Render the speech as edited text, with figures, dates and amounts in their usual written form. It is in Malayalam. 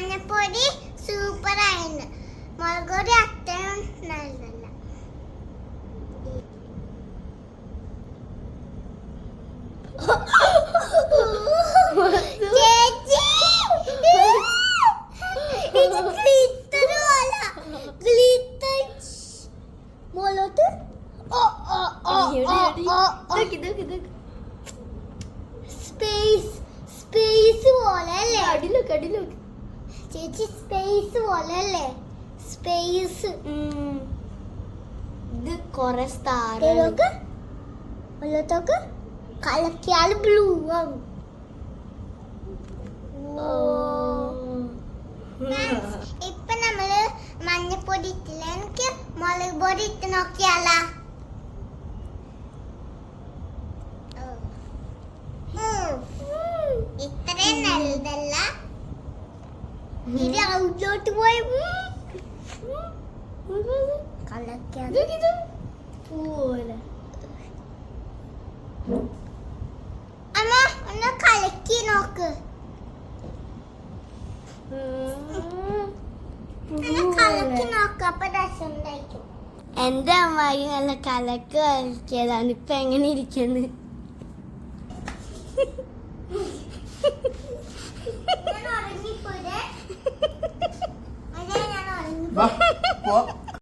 മഞ്ഞപ്പൊടി സൂപ്പറായിരുന്നു. മുളക് പൊടി അത്രയും നല്ലതല്ല. ചേച്ചി ഇത് ഗ്ലിറ്റർ പോലെ. ഗ്ലിറ്റർ മോളോട്ട് സ്പേസ് പോലെ അല്ലേ? അടിയിലോക്ക് ചേച്ചി സ്പേസ് പോലെ അല്ലേ? സ്പേസ് ഇത് കൊറേ സ്റ്റാർ വെള്ളത്തൊക്കെ കലക്കിയാൽ ബ്ലൂ ആവും. ഇപ്പൊ നമ്മള് മഞ്ഞപ്പൊടി ഇട്ടില്ല. എനിക്ക് മുളക് പൊടി ഇട്ട് നോക്കിയാലോ? ഇത്രയും നല്ലതല്ല. ഇത് ഔട്ടോട്ട് പോയി കലക്കിയാൽ പോലെ. അമ്മ ഒന്ന് കലക്കി നോക്ക്. കലക്കി നോക്ക്, അപ്പൊ രസം ഉണ്ടായിരിക്കും. എന്റെ അമ്മായി നല്ല കലക്ക് കളിച്ചതാണ്. ഇപ്പൊ എങ്ങനെ ഇരിക്കുന്നു? ഞാൻ ഉറങ്ങിപ്പോയി. ഞാൻ ഉറങ്ങിപ്പോയി.